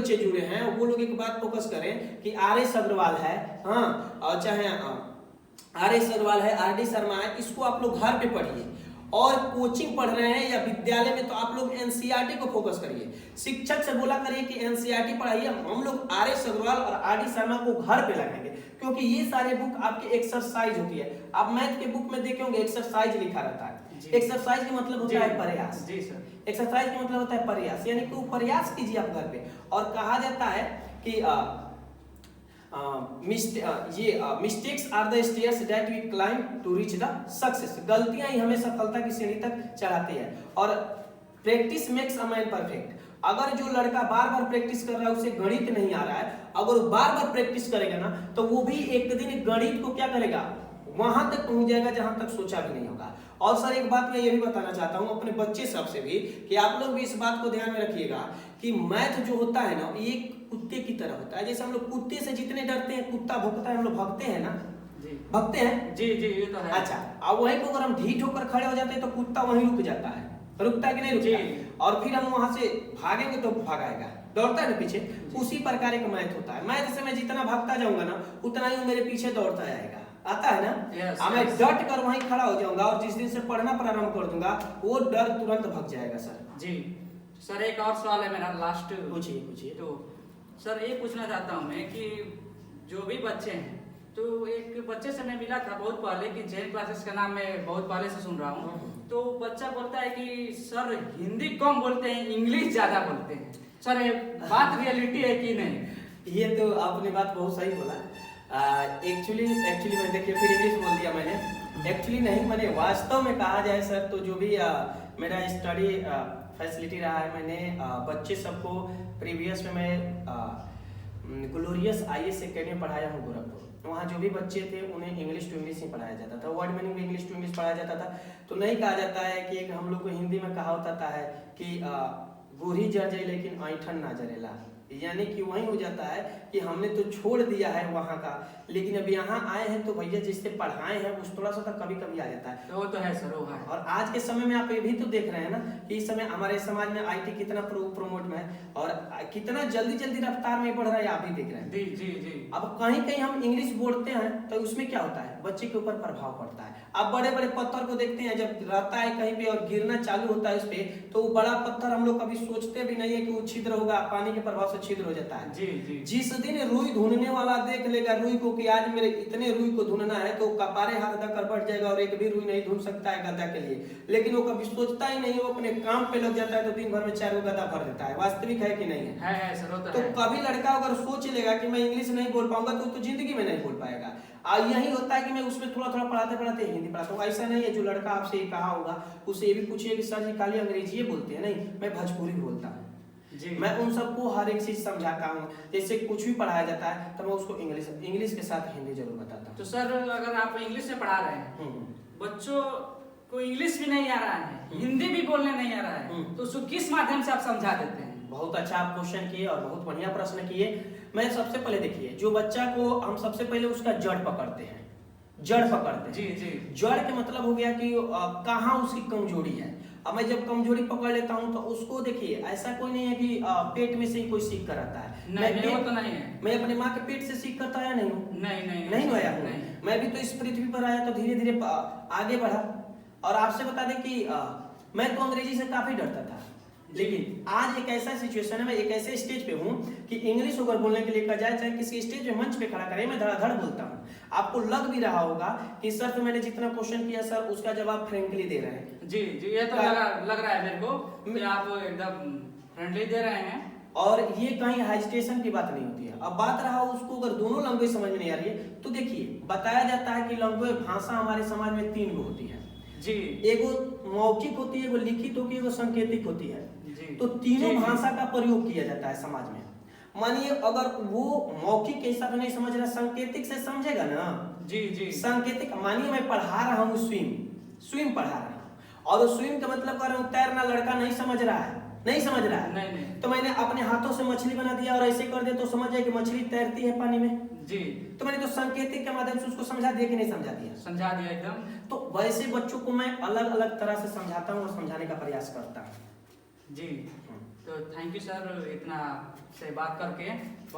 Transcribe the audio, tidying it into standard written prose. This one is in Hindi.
बच्चे जुड़े हैं वो लोग एक बात फोकस करें कि आर एस अग्रवाल है, हाँ, और चाहे आर एस अग्रवाल है, आर डी शर्मा है, इसको आप लोग घर पे पढ़िए। और कोचिंग पढ़ रहे हैं या विद्यालय में तो आप लोग एनसीईआरटी को फोकस करिए। शिक्षक से बोला करिए कि एनसीईआरटी पढ़ाइए। हम लोग आर एस अग्रवाल और आर डी शर्मा को घर पे लगाएंगे, क्योंकि ये सारे बुक आपके एक्सरसाइज होती है। आप मैथ के बुक में देखे होंगे एक्सरसाइज लिखा रहता है। एक्सरसाइज का मतलब होता है प्रयास। जी सर। एक्सरसाइज का मतलब होता है प्रयास, यानी कि प्रयास कीजिए आप घर पे। और कहा जाता है कि mistakes are the stairs that we climb to reach the success. गलतियां ही हमें सफलता की सीढ़ी तक चढ़ाती है। और practice makes a man perfect. अगर जो लड़का बार बार प्रैक्टिस कर रहा है, उसे गणित नहीं आ रहा है, अगर वो बार बार प्रैक्टिस करेगा ना, तो वो भी एक दिन गणित को क्या करेगा, वहां तक पहुंच जाएगा जहां तक सोचा भी नहीं होगा। और सर एक बात मैं ये भी बताना चाहता हूं अपने बच्चे सबसे भी, कि आप लोग भी इस बात को ध्यान में रखिएगा कि मैथ जो होता है ना, ये कुत्ते की तरह होता है। जैसे हम लोग कुत्ते से जितने डरते हैं, कुत्ता भौंकता है, हम लोग भगते हैं ना, भगते हैं। जी जी, ये तो है। अच्छा, अब वहीं को अगर हम ढीठ होकर खड़े हो जाते हैं तो कुत्ता वहीं रुक जाता है, रुकता है कि नहीं रुकता? और फिर हम वहां से भागेंगे तो भागाएगा, दौड़ता है ना पीछे। उसी प्रकार एक मैथ होता है। मैथ से मैं जितना भागता जाऊंगा ना, उतना ही मेरे पीछे दौड़ता जाएगा, आता है ना। मैं डट कर वहीं खड़ा हो जाऊंगा, और जिस दिन से पढ़ना प्रारंभ कर दूंगा, वो डर तुरंत भाग जाएगा। सर जी सर, एक और सवाल है मेरा, लास्ट। पूछिए। तो सर ये पूछना चाहता हूँ मैं कि जो भी बच्चे हैं, तो एक बच्चे से मैं मिला था बहुत पहले, कि जैन क्लासेस का नाम मैं बहुत पहले से सुन रहा हूँ। तो बच्चा बोलता है कि सर हिंदी कम बोलते हैं, इंग्लिश ज्यादा बोलते हैं। सर ये बात रियलिटी है कि नहीं? ये तो आपने बात बहुत सही बोला। एक्चुअली मैं देखिए फिर इंग्लिश बोल दिया मैंने। एक्चुअली नहीं, मैंने वास्तव में कहा जाए सर, तो जो भी मेरा स्टडी फैसिलिटी रहा है, मैंने बच्चे सबको प्रीवियस में मैं ग्लोरियस आईएएस एकेडमी पढ़ाया हूँ गोरखपुर। वहाँ जो भी बच्चे थे उन्हें इंग्लिश टू इंग्लिश ही पढ़ाया जाता था, वर्ड मीनिंग भी इंग्लिश टू इंग्लिश पढ़ाया जाता था। तो नहीं कहा जाता है कि एक हम लोग को हिंदी में कहा होता है कि बूढ़ी जर जाए लेकिन ऐठन ना जरेला, यानी कि वही हो जाता है कि हमने तो छोड़ दिया है वहाँ का, लेकिन अब यहाँ आए हैं तो भैया जिससे पढ़ाए हैं उस थोड़ा सा कभी कभी आ जाता है। वो तो है सर, वो है। और आज के समय में आप ये भी तो देख रहे हैं ना कि इस समय हमारे समाज में आईटी कितना प्रोमोट में है, और कितना जल्दी रफ्तार में बढ़ रहा है, आप भी देख रहे हैं। जी जी जी। अब कहीं हम इंग्लिश बोलते हैं तो उसमें क्या होता है, बच्चे के ऊपर प्रभाव पड़ता है। आप बड़े बड़े पत्थर को देखते हैं, जब रहता है कहीं पे और गिरना चालू होता है उस पे, तो वो बड़ा पत्थर हम लोग कभी सोचते भी नहीं है कि वो छिद्र होगा, पानी के प्रभाव से छिद्र हो जाता है। जी जी। जिस दिन रुई धुनने वाला देख लेगा रुई को कि आज मेरे इतने रुई को धुनना है, तो कपारे हाथ धकर बैठ जाएगा और एक भी रुई नहीं धुन सकता है गदा के लिए। लेकिन वो कभी सोचता ही नहीं, वो अपने काम पे लग जाता है, तो दिन भर में 4 गदा भर देता है। वास्तविक है कि नहीं है? है सर, होता तो है। कभी लड़का अगर सोच लेगा कि मैं इंग्लिश नहीं बोल पाऊंगा, तो जिंदगी में नहीं बोल पाएगा। यही होता है कि मैं उसमें थोड़ा पढ़ाते हिंदी पढ़ाता हूँ। ऐसा नहीं है जो लड़का आपसे ये कहा होगा उसे ये भी पूछिए कि सर जी खाली अंग्रेजी बोलते हैं, नहीं, मैं भोजपुरी भी बोलता हूँ। मैं उन सबको हर एक चीज समझाता हूँ। जैसे कुछ भी पढ़ाया जाता है तो मैं उसको इंग्लिश के साथ हिंदी जरूर बताता हूँ। तो सर अगर आप इंग्लिश में पढ़ा रहे हैं, बच्चों को इंग्लिश भी नहीं आ रहा है, हिंदी भी बोलने नहीं आ रहा है, तो उसको किस माध्यम से आप समझा देते हैं? बहुत अच्छा आप क्वेश्चन किए और बहुत बढ़िया प्रश्न किए। मैं सबसे पहले देखिए, जो बच्चा को हम सबसे पहले उसका जड़ पकड़ते हैं। जी जी। जड़ के मतलब हो गया कि कहाँ उसकी कमजोरी है। अब मैं जब कमजोरी पकड़ लेता हूँ तो उसको देखिए, ऐसा कोई नहीं है कि पेट में से ही कोई सीख कर आता है। नहीं, वो तो नहीं है। मैं अपने माँ के पेट से सीख कर आया नहीं हूँ, नहीं आया हूँ। मैं भी तो इस पृथ्वी पर आया तो धीरे धीरे आगे बढ़ा। और आपसे बता दें कि मैं तो अंग्रेजी से काफी डरता था, लेकिन आज एक ऐसा सिचुएशन है, मैं एक ऐसे स्टेज पे हूँ कि इंग्लिश अगर बोलने के लिए कहा जाए, चाहे किसी स्टेज पे मंच पे खड़ा करे, मैं धड़ाधड़ बोलता हूँ। आपको लग भी रहा होगा कि सर तो मैंने जितना क्वेश्चन किया सर उसका जवाब फ्रेंकली दे रहे हैं। जी जी, ये तो लग रहा है मेरे को कि आप एकदम फ्रेंडली दे रहे हैं। और ये कहीं हेजिटेशन की बात नहीं होती है। अब बात रहा उसको अगर दोनों लैंग्वेज समझ में नहीं आ रही है, तो देखिए बताया जाता है कि लैंग्वेज भाषा हमारे समाज में 3 गो होती है जी। एगो मौखिक होती है, एगो लिखित होती है, एगो सांकेतिक होती है जी। तो तीनों भाषा का प्रयोग किया जाता है समाज में। मानिए अगर वो मौखिक के हिसाब से नहीं समझ रहा, सांकेतिक से समझेगा ना। जी जी। सांकेतिक, मानिए मैं पढ़ा रहा हूँ स्विम पढ़ा रहा हूँ, और स्विम का मतलब कर रहा हूँ तैरना, लड़का नहीं समझ रहा है, नहीं। तो मैंने अपने हाथों से मछली बना दिया और ऐसे कर दिया तो समझ जाए कि मछली तैरती है पानी में। जी। तो मैंने तो सांकेतिक के माध्यम से उसको समझा दिया कि नहीं समझा दिया? समझा दिया एकदम। तो वैसे बच्चों को मैं अलग अलग तरह से समझाता हूँ और समझाने का प्रयास करता हूँ। जी। तो थैंक यू सर इतना से बात करके।